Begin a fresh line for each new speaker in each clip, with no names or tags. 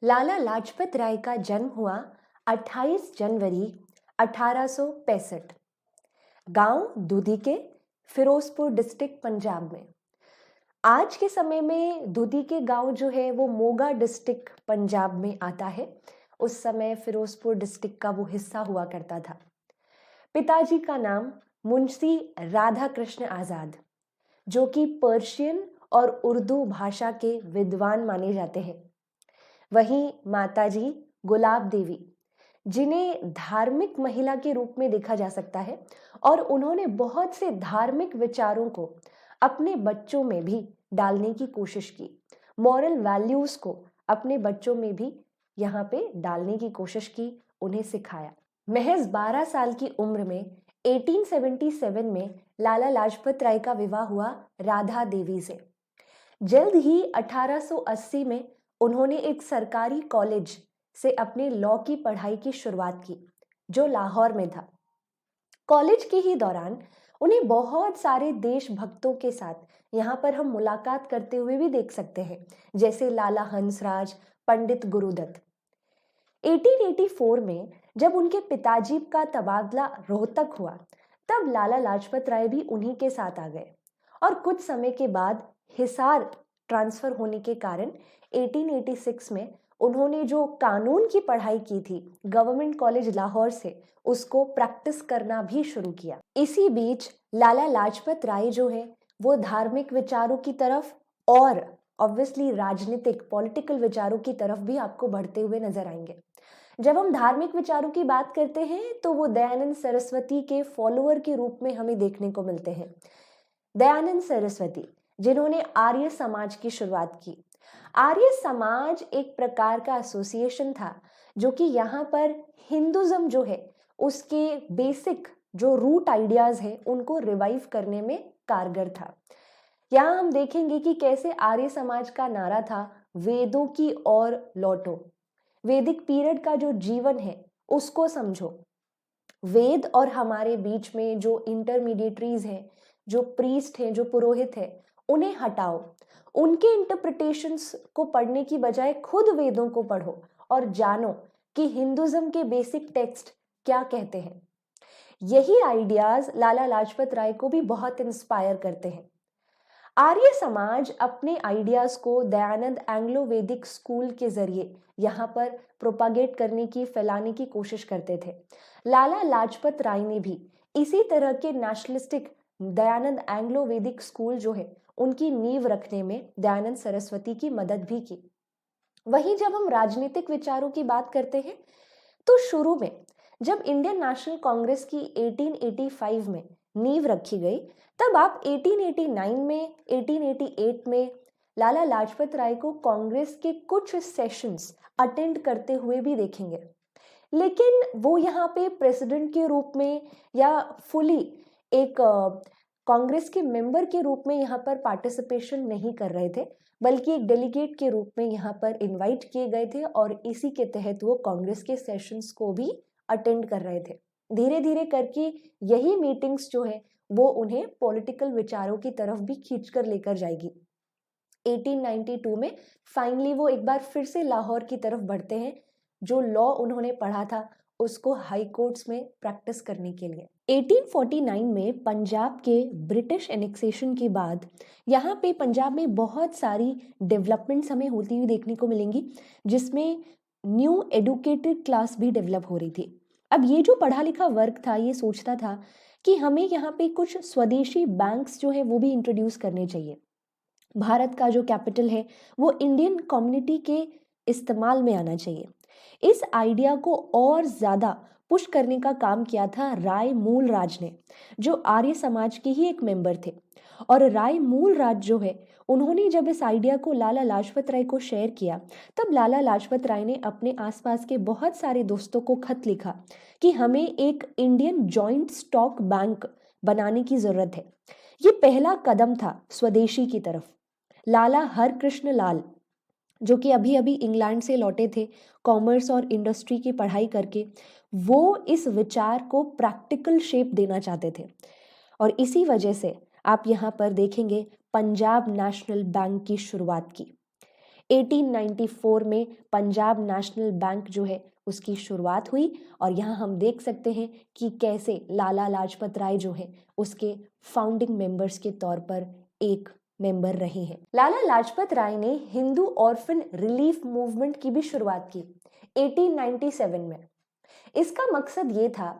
लाला लाजपत राय का जन्म हुआ 28 जनवरी 1865 गांव दूधी के फिरोजपुर डिस्ट्रिक्ट पंजाब में। आज के समय में दूधी के गांव जो है वो मोगा डिस्ट्रिक्ट पंजाब में आता है। उस समय फिरोजपुर डिस्ट्रिक्ट का वो हिस्सा हुआ करता था। पिताजी का नाम मुंशी राधा कृष्ण आजाद, जो कि पर्शियन और उर्दू भाषा के विद्वान माने जाते हैं। वहीं माताजी गुलाब देवी, जिन्हें धार्मिक महिला के रूप में देखा जा सकता है, और उन्होंने बहुत से धार्मिक विचारों को अपने बच्चों में भी डालने की कोशिश की। मॉरल वैल्यूज को अपने बच्चों में भी यहाँ पे डालने की कोशिश की, उन्हें सिखाया। महज 12 साल की उम्र में 1877 में लाला लाजपत राय का विवाह हुआ राधा देवी से। जल्द ही 1880 में उन्होंने एक सरकारी कॉलेज से अपने लॉ की पढ़ाई की शुरुआत की, जो लाहौर में था। कॉलेज के ही दौरान उन्हें बहुत सारे देशभक्तों के साथ यहाँ पर हम मुलाकात करते हुए भी देख सकते हैं, जैसे लाला हंसराज, पंडित गुरुदत्त। 1884 में जब उनके पिताजी का तबादला रोहतक हुआ, तब लाला लाजपत राय भी उन्हीं के साथ आ गए, और कुछ समय के बाद हिसार ट्रांसफर होने के कारण 1886 में उन्होंने जो कानून की पढ़ाई की थी गवर्नमेंट कॉलेज लाहौर से, उसको प्रैक्टिस करना भी शुरू किया। इसी बीच लाला लाजपत राय जो है वो धार्मिक विचारों की तरफ और ऑब्वियसली राजनीतिक पॉलिटिकल विचारों की तरफ भी आपको बढ़ते हुए नजर आएंगे। जब हम धार्मिक विचारों की बात करते हैं तो वो दयानंद सरस्वती के फॉलोअर के रूप में हमें देखने को मिलते हैं। दयानंद सरस्वती, जिन्होंने आर्य समाज की शुरुआत की। आर्य समाज एक प्रकार का एसोसिएशन था जो कि यहाँ पर हिंदुज्म जो है उसके बेसिक जो रूट आइडियाज है उनको रिवाइव करने में कारगर था। यहाँ हम देखेंगे कि कैसे आर्य समाज का नारा था, वेदों की ओर लौटो, वैदिक पीरियड का जो जीवन है उसको समझो, वेद और हमारे बीच में जो इंटरमीडिएटरीज हैं, जो प्रीस्ट हैं, जो पुरोहित हैं, उन्हें हटाओ, उनके इंटरप्रिटेशंस को पढ़ने की बजाय खुद वेदों को पढ़ो और जानो कि हिंदुज्म के बेसिक टेक्स्ट क्या कहते हैं। यही आइडियाज लाला लाजपत राय को भी बहुत इंस्पायर करते हैं। आर्य समाज अपने आइडियाज को दयानंद एंग्लो वैदिक स्कूल के जरिए यहाँ पर प्रोपागेट करने की, फैलाने की कोशिश करते थे। लाला लाजपत राय ने भी इसी तरह के नेशनलिस्टिक दयानंद एंग्लो वैदिक स्कूल जो है उनकी नींव रखने में दयानंद सरस्वती की मदद भी की। वहीं जब हम राजनीतिक विचारों की बात करते हैं तो शुरू में जब इंडियन नेशनल कांग्रेस की 1885 में नींव रखी गई, तब आप 1889 में, 1888 में लाला लाजपत राय को कांग्रेस के कुछ सेशंस अटेंड करते हुए भी देखेंगे। लेकिन वो यहाँ पे प्रेसिडेंट के रूप में या फुली एक कांग्रेस के मेंबर के रूप में यहाँ पर पार्टिसिपेशन नहीं कर रहे थे, बल्कि एक डेलीगेट के रूप में यहाँ पर इनवाइट किए गए थे, और इसी के तहत वो कांग्रेस के सेशंस को भी अटेंड कर रहे थे। धीरे धीरे करके यही मीटिंग्स जो है वो उन्हें पॉलिटिकल विचारों की तरफ भी खींचकर लेकर जाएगी। 1892 में फाइनली वो एक बार फिर से लाहौर की तरफ बढ़ते हैं, जो लॉ उन्होंने पढ़ा था उसको हाई कोर्ट्स में प्रैक्टिस करने के लिए। 1849 में पंजाब के ब्रिटिश एनेक्सेशन के बाद यहाँ पे पंजाब में बहुत सारी डेवलपमेंट्स हमें होती हुई देखने को मिलेंगी, जिसमें न्यू एडुकेटेड क्लास भी डेवलप हो रही थी। अब ये जो पढ़ा लिखा वर्ग था ये सोचता था कि हमें यहाँ पे कुछ स्वदेशी बैंक्स जो है वो भी इंट्रोड्यूस करने चाहिए। भारत का जो कैपिटल है वो इंडियन कम्युनिटी के इस्तेमाल में आना चाहिए। इस आइडिया को और ज़्यादा पुश करने का काम किया था राय मूल राज ने, जो आर्य समाज के ही एक मेंबर थे। और राय मूल राज जो है उन्होंने जब इस आइडिया को लाला लाजपत राय को शेयर किया, तब लाला लाजपत राय ने अपने आसपास के बहुत सारे दोस्तों को खत लिखा कि हमें एक इंडियन जॉइंट स्टॉक बैंक बनाने की ज़रूरत है। ये पहला कदम था स्वदेशी की तरफ। लाला हरकृष्ण लाल, जो कि अभी अभी इंग्लैंड से लौटे थे कॉमर्स और इंडस्ट्री की पढ़ाई करके, वो इस विचार को प्रैक्टिकल शेप देना चाहते थे। और इसी वजह से आप यहाँ पर देखेंगे पंजाब नेशनल बैंक की शुरुआत की। 1894 में पंजाब नेशनल बैंक जो है उसकी शुरुआत हुई और यहाँ हम देख सकते हैं कि कैसे लाला लाजपत राय जो है उसके फाउंडिंग मेंबर्स के तौर पर एक मेंबर रहे हैं। लाला लाजपत राय ने हिंदू ऑर्फन रिलीफ मूवमेंट की भी शुरुआत की 1897 में। इसका मकसद ये था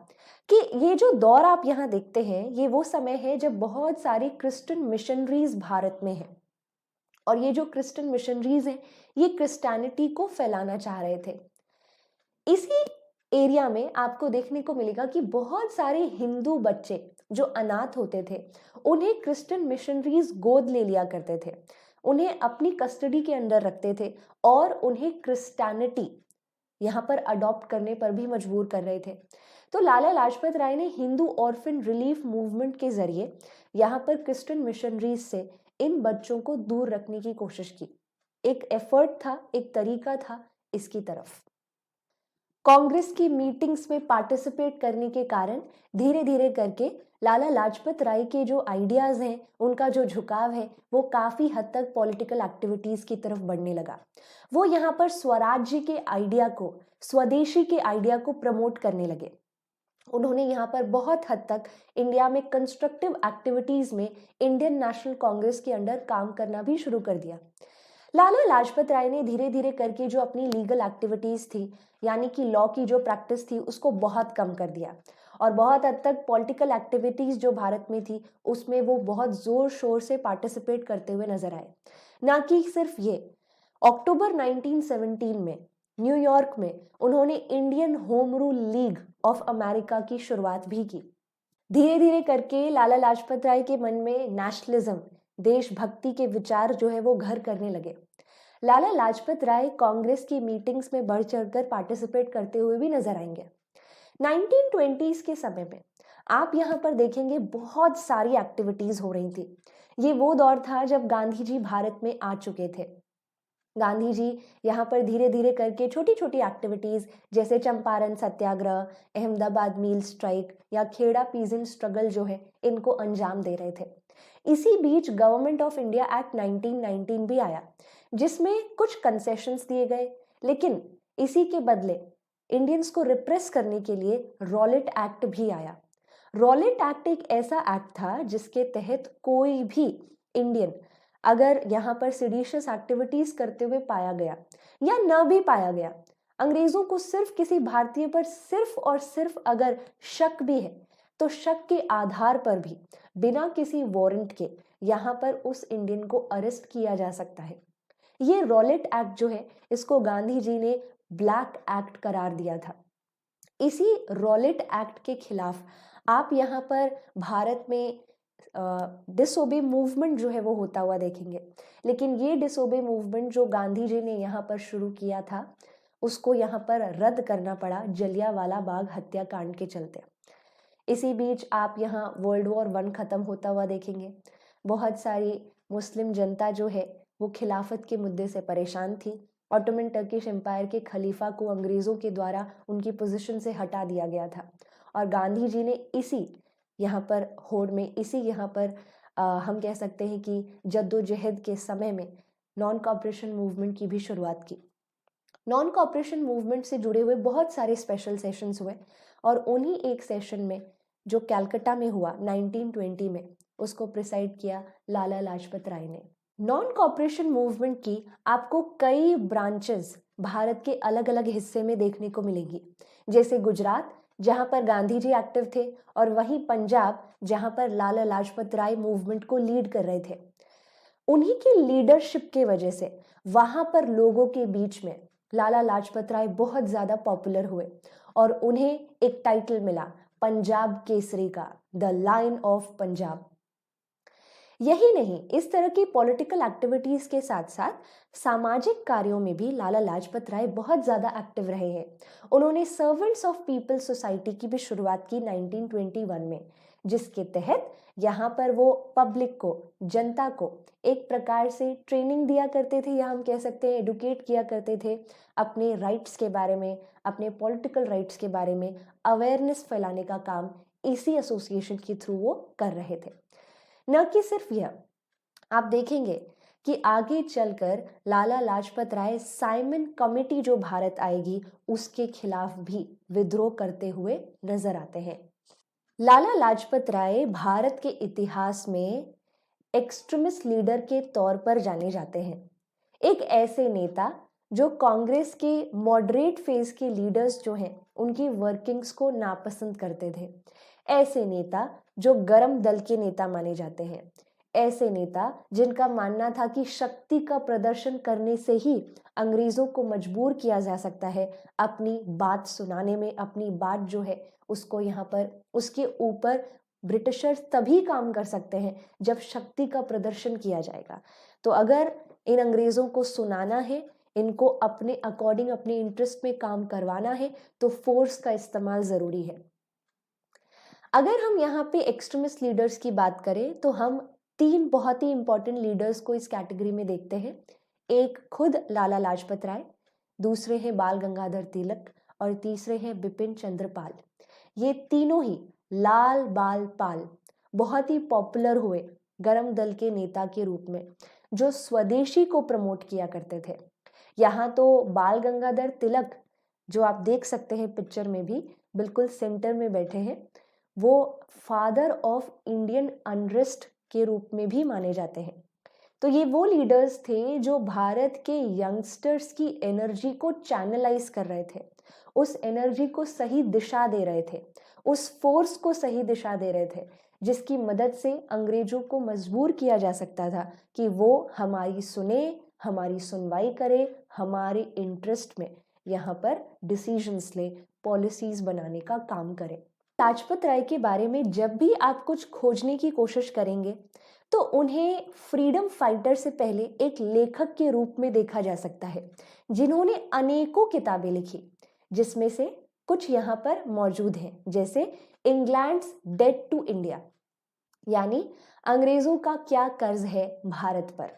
कि ये जो दौर आप यहाँ देखते हैं ये वो समय है जब बहुत सारी क्रिश्चियन मिशनरीज भारत में हैं और ये जो क्रिश्चियन मिशनरीज हैं ये क्रिश्चियनिटी को फैलाना चाह रहे थे। इसी एरिया में आपको देखने को मिलेगा कि बहुत सारे हिंदू बच्चे जो अनाथ होते थे उन्हें क्रिश्चियन मिशनरीज गोद ले लिया करते थे, उन्हें अपनी कस्टडी के अंदर रखते थे और उन्हें क्रिश्चियनिटी यहाँ पर अडॉप्ट करने पर भी मजबूर कर रहे थे। तो लाला लाजपत राय ने हिंदू ऑर्फन रिलीफ मूवमेंट के जरिए यहाँ पर क्रिश्चियन मिशनरीज से इन बच्चों को दूर रखने की कोशिश की। एक एफर्ट था, एक तरीका था इसकी तरफ। कांग्रेस की मीटिंग्स में पार्टिसिपेट करने के कारण धीरे धीरे करके लाला लाजपत राय के जो आइडियाज हैं, उनका जो झुकाव है वो काफी हद तक पॉलिटिकल एक्टिविटीज की तरफ बढ़ने लगा। वो यहाँ पर स्वराज्य के आइडिया को, स्वदेशी के आइडिया को प्रमोट करने लगे। उन्होंने यहाँ पर बहुत हद तक इंडिया में कंस्ट्रक्टिव एक्टिविटीज में इंडियन नेशनल कांग्रेस के अंडर काम करना भी शुरू कर दिया। लाला लाजपत राय ने धीरे धीरे करके जो अपनी लीगल एक्टिविटीज थी यानी कि लॉ की जो प्रैक्टिस थी उसको बहुत कम कर दिया और बहुत हद तक पॉलिटिकल एक्टिविटीज जो भारत में थी उसमें वो बहुत जोर शोर से पार्टिसिपेट करते हुए नजर आए। ना कि सिर्फ ये, अक्टूबर 1917 में न्यूयॉर्क में उन्होंने Indian home rule league of America की शुरुआत भी की। धीरे धीरे करके लाला लाजपत राय के मन में नेशनलिज्म, देशभक्ति के विचार जो है वो घर करने लगे। लाला लाजपत राय कांग्रेस की मीटिंग्स में बढ़ चढ़कर पार्टिसिपेट करते हुए भी नजर आएंगे। 1920s के समय में आप यहाँ पर देखेंगे बहुत सारी एक्टिविटीज हो रही थी। ये वो दौर था जब गांधी जी भारत में आ चुके थे। गांधी जी यहाँ पर धीरे धीरे करके छोटी छोटी एक्टिविटीज जैसे चंपारण सत्याग्रह, अहमदाबाद मील स्ट्राइक या खेड़ा पीजेंट स्ट्रगल जो है इनको अंजाम दे रहे थे। इसी बीच गवर्नमेंट ऑफ इंडिया एक्ट 1919 भी आया जिसमें कुछ कंसेशंस दिए गए, लेकिन इसी के बदले इंडियंस को रिप्रेस करने के लिए रॉलेट एक्ट भी आया। रॉलेट एक्ट एक ऐसा एक्ट था जिसके तहत कोई भी इंडियन अगर यहाँ पर सिडिशियस एक्टिविटीज करते हुए पाया गया या न भी पाया गया, अंग्रेजों को सिर्फ किसी भारतीय पर सिर्फ और सिर्फ अगर शक भी है तो शक के आधार पर भी बिना किसी वारंट के यहाँ पर उस इंडियन को अरेस्ट किया जा सकता है। ये रॉलेट एक्ट जो है इसको गांधी जी ने ब्लैक एक्ट करार दिया था। इसी रॉलेट एक्ट के खिलाफ आप यहाँ पर भारत में डिसोबे मूवमेंट जो है वो होता हुआ देखेंगे, लेकिन ये डिसोबे मूवमेंट जो गांधी जी ने यहाँ पर शुरू किया था उसको यहाँ पर रद्द करना पड़ा जलियांवाला बाग हत्याकांड के चलते। इसी बीच आप यहाँ वर्ल्ड वॉर 1 खत्म होता हुआ देखेंगे। बहुत सारी मुस्लिम जनता जो है वो खिलाफत के मुद्दे से परेशान थी। ऑटोमन टर्किश एम्पायर के खलीफा को अंग्रेजों के द्वारा उनकी पोजीशन से हटा दिया गया था और गांधी जी ने इसी यहाँ पर होड़ में, इसी यहाँ पर हम कह सकते हैं कि जद्दोजहद के समय में नॉन कॉपरेशन मूवमेंट की भी शुरुआत की। नॉन कॉपरेशन मूवमेंट से जुड़े हुए बहुत सारे स्पेशल सेशंस हुए और उन्हीं एक सेशन में जो कलकत्ता में हुआ 1920 में उसको प्रिसाइड किया लाला लाजपत राय ने। नॉन कॉपरेशन मूवमेंट की आपको कई ब्रांचेस भारत के अलग अलग हिस्से में देखने को मिलेंगी, जैसे गुजरात जहां पर गांधी जी एक्टिव थे और वहीं पंजाब जहां पर लाला लाजपत राय मूवमेंट को लीड कर रहे थे। उन्हीं की लीडरशिप के वजह से वहां पर लोगों के बीच में लाला लाजपत राय बहुत ज्यादा पॉपुलर हुए और उन्हें एक टाइटल मिला पंजाब केसरी का, द लायन ऑफ पंजाब। यही नहीं, इस तरह की पॉलिटिकल एक्टिविटीज के साथ साथ सामाजिक कार्यों में भी लाला लाजपत राय बहुत ज्यादा एक्टिव रहे हैं। उन्होंने सर्वेंट्स ऑफ पीपल सोसाइटी की भी शुरुआत की 1921 में, जिसके तहत यहाँ पर वो पब्लिक को, जनता को एक प्रकार से ट्रेनिंग दिया करते थे या हम कह सकते हैं एडुकेट किया करते थे अपने राइट्स के बारे में, अपने पॉलिटिकल राइट्स के बारे में अवेयरनेस फैलाने का काम इसी एसोसिएशन के थ्रू वो कर रहे थे। न कि सिर्फ यह, आप देखेंगे कि आगे चलकर लाला लाजपत राय साइमन कमेटी जो भारत आएगी उसके खिलाफ भी विद्रोह करते हुए नजर आते हैं। लाला लाजपत राय भारत के इतिहास में एक्सट्रीमिस्ट लीडर के तौर पर जाने जाते हैं। एक ऐसे नेता जो कांग्रेस के मॉडरेट फेज के लीडर्स जो हैं उनकी वर्किंग्स को नापसंद करते थे। ऐसे नेता जो गरम दल के नेता माने जाते हैं। ऐसे नेता जिनका मानना था कि शक्ति का प्रदर्शन करने से ही अंग्रेजों को मजबूर किया जा सकता है अपनी बात सुनाने में, अपनी बात जो है उसको यहाँ पर उसके ऊपर ब्रिटिशर्स तभी काम कर सकते हैं जब शक्ति का प्रदर्शन किया जाएगा। तो अगर इन अंग्रेजों को सुनाना है, इनको अपने अकॉर्डिंग अपने इंटरेस्ट में काम करवाना है तो फोर्स का इस्तेमाल जरूरी है। अगर हम यहाँ पे एक्सट्रीमिस्ट लीडर्स की बात करें तो हम तीन बहुत ही इंपॉर्टेंट लीडर्स को इस कैटेगरी में देखते हैं। एक खुद लाला लाजपत राय, दूसरे हैं बाल गंगाधर तिलक और तीसरे हैं बिपिन चंद्र पाल। ये तीनों ही लाल बाल पाल बहुत ही पॉपुलर हुए गरम दल के नेता के रूप में जो स्वदेशी को प्रमोट किया करते थे। यहाँ तो बाल गंगाधर तिलक जो आप देख सकते हैं पिक्चर में भी बिल्कुल सेंटर में बैठे हैं, वो फादर ऑफ इंडियन अनरेस्ट के रूप में भी माने जाते हैं। तो ये वो लीडर्स थे जो भारत के यंगस्टर्स की एनर्जी को चैनलाइज कर रहे थे, उस एनर्जी को सही दिशा दे रहे थे, उस फोर्स को सही दिशा दे रहे थे जिसकी मदद से अंग्रेजों को मजबूर किया जा सकता था कि वो हमारी सुने, हमारी सुनवाई करे, हमारे इंटरेस्ट में यहाँ पर डिसीजंस ले, पॉलिसीज बनाने का काम करे। लाजपत राय के बारे में जब भी आप कुछ खोजने की कोशिश करेंगे तो उन्हें फ्रीडम फाइटर से पहले एक लेखक के रूप में देखा जा सकता है जिन्होंने अनेकों किताबें लिखी, जिसमें से कुछ यहाँ पर मौजूद हैं, जैसे इंग्लैंड्स डेट टू इंडिया, यानी अंग्रेजों का क्या कर्ज है भारत पर।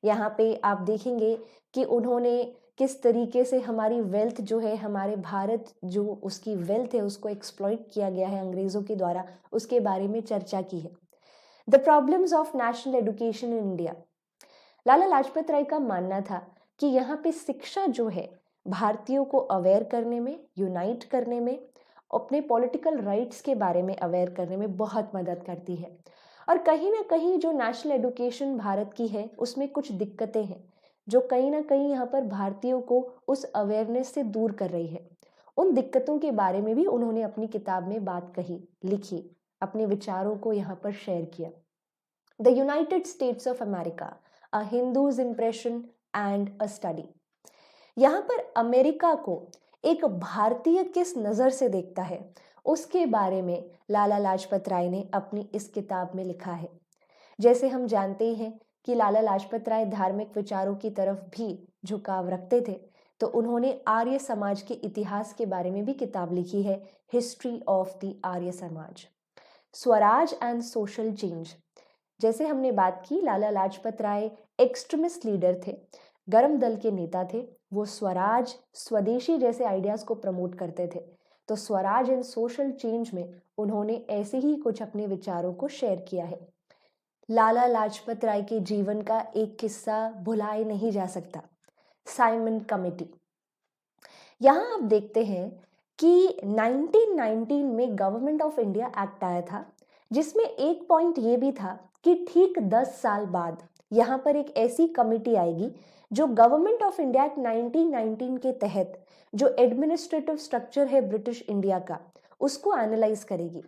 यहाँ पे आप देखेंगे कि उन्होंने किस तरीके से हमारी वेल्थ जो है, हमारे भारत जो उसकी वेल्थ है उसको एक्सप्लॉइट किया गया है अंग्रेजों के द्वारा, उसके बारे में चर्चा की है। The problems of national education in India. Lala Lajpat Rai का मानना था कि यहाँ पे शिक्षा जो है भारतीयों को अवेयर करने में, यूनाइट करने में, अपने पॉलिटिकल राइट्स के बारे में अवेयर करने में बहुत मदद करती है। और कहीं ना कहीं जो नेशनल एजुकेशन भारत की है उसमें कुछ दिक्कतें हैं जो कहीं ना कहीं यहाँ पर भारतीयों को उस अवेयरनेस से दूर कर रही है। उन दिक्कतों के बारे में भी उन्होंने अपनी किताब में बात कही, लिखी, अपने विचारों को यहाँ पर शेयर किया। The United states of America, a Hindus impression and a study. यहाँ पर अमेरिका को एक भारतीय किस नज़र से देखता है उसके बारे में लाला लाजपत राय ने अपनी इस किताब में लिखा है। जैसे हम जानते ही हैं कि लाला लाजपत राय धार्मिक विचारों की तरफ भी झुकाव रखते थे, तो उन्होंने आर्य समाज के इतिहास के बारे में भी किताब लिखी है, history of the Arya Samaj. Swaraj and social change. जैसे हमने बात की, लाला लाजपत राय एक्सट्रीमिस्ट लीडर थे, गरम दल के नेता थे। वो स्वराज, स्वदेशी जैसे आइडियाज को प्रमोट करते थे। तो स्वराज एंड सोशल चेंज में उन्होंने ऐसे ही कुछ अपने विचारों को शेयर किया है। लाला लाजपत राय के जीवन का एक किस्सा भुलाए नहीं जा सकता, साइमन कमेटी। यहाँ आप देखते हैं कि 1919 में गवर्नमेंट ऑफ इंडिया एक्ट आया था, जिसमें एक पॉइंट ये भी था कि ठीक 10 साल बाद यहाँ पर एक ऐसी कमेटी आएगी जो गवर्नमेंट ऑफ इंडिया एक्ट 1919 के तहत जो एडमिनिस्ट्रेटिव स्ट्रक्चर है ब्रिटिश इंडिया का उसको एनालाइज करेगी।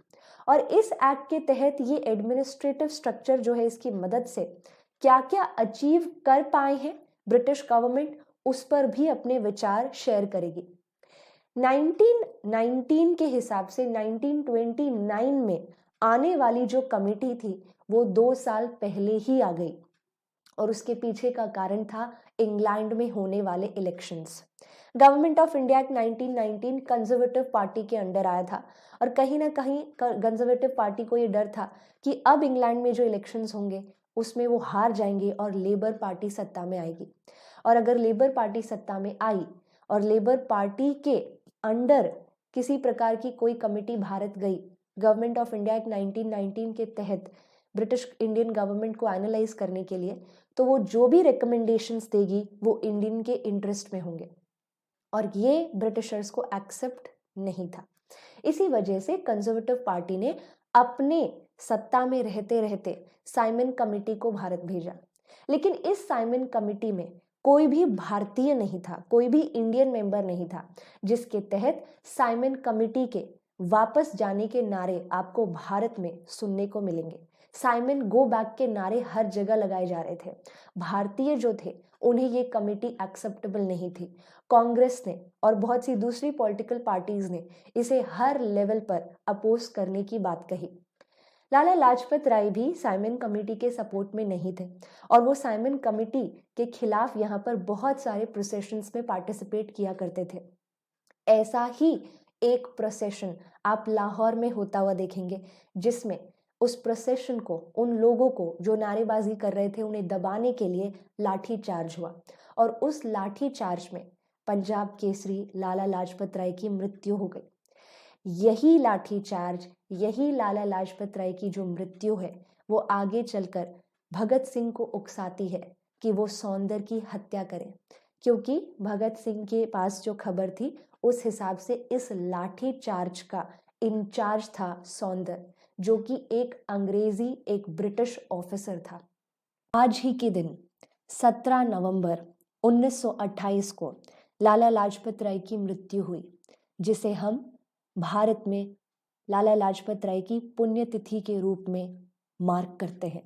और इस एक्ट के तहत ये एडमिनिस्ट्रेटिव स्ट्रक्चर जो है, इसकी मदद से क्या क्या अचीव कर पाए हैं ब्रिटिश गवर्नमेंट, उस पर भी अपने विचार शेयर करेगी। 1919 के हिसाब से 1929 में आने वाली जो कमेटी थी वो 2 साल पहले ही आ गई, और उसके पीछे का कारण था इंग्लैंड में होने वाले elections. Government of India act 1919 conservative party के अंडर आया था, और कहीं ना कहीं कंजर्वेटिव पार्टी को ये डर था कि अब इंग्लैंड में जो इलेक्शंस होंगे उसमें वो हार जाएंगे और लेबर पार्टी सत्ता में आएगी। और अगर लेबर पार्टी सत्ता में आई और लेबर पार्टी के अंडर किसी प्रकार की कोई कमेटी भारत गई गवर्नमेंट ऑफ इंडिया एक्ट 1919 के तहत ब्रिटिश इंडियन गवर्नमेंट को एनालाइज करने के लिए, तो वो जो भी रिकमेंडेशंस देगी वो इंडियन के इंटरेस्ट में होंगे, और ये ब्रिटिशर्स को एक्सेप्ट नहीं था। इसी वजह से कंजर्वेटिव पार्टी ने अपने सत्ता में रहते रहते साइमन कमेटी को भारत भेजा। लेकिन इस साइमन कमेटी में कोई भी भारतीय नहीं था, कोई भी इंडियन मेंबर नहीं था, जिसके तहत साइमन कमेटी के वापस जाने के नारे आपको भारत में सुनने को मिलेंगे। साइमन गो बैक के नारे हर जगह लगाए जा रहे थे। भारतीय जो थे उन्हें ये कमेटी एक्सेप्टेबल नहीं थी। कांग्रेस ने और बहुत सी दूसरी पॉलिटिकल पार्टीज ने इसे हर लेवल पर अपोज करने की बात कही। लाला लाजपत राय भी साइमन कमेटी के सपोर्ट में नहीं थे, और वो साइमन कमेटी के खिलाफ यहाँ पर बहुत सारे प्रोसेशंस में पार्टिसिपेट किया करते थे। ऐसा ही एक प्रोसेशन आप लाहौर में होता हुआ देखेंगे, जिसमें उस प्रोसेशन को, उन लोगों को जो नारेबाजी कर रहे थे, उन्हें दबाने के लिए लाठी चार्ज हुआ, और उस लाठी चार्ज में पंजाब केसरी लाला लाजपत राय की मृत्यु हो गई। यही लाठी चार्ज, यही लाला लाजपत राय की जो मृत्यु है, वो आगे चलकर भगत सिंह को उकसाती है कि वो सौंदर की हत्या करें, क्योंकि भगत सिंह के पास जो खबर थी उस हिसाब से इस लाठी चार्ज का इंचार्ज था सौंदर, जो कि एक अंग्रेजी, एक ब्रिटिश ऑफिसर था। आज ही के दिन 17 नवंबर 1928 को लाला लाजपत राय की मृत्यु हुई, जिसे हम भारत में लाला लाजपत राय की पुण्यतिथि के रूप में मार्क करते हैं।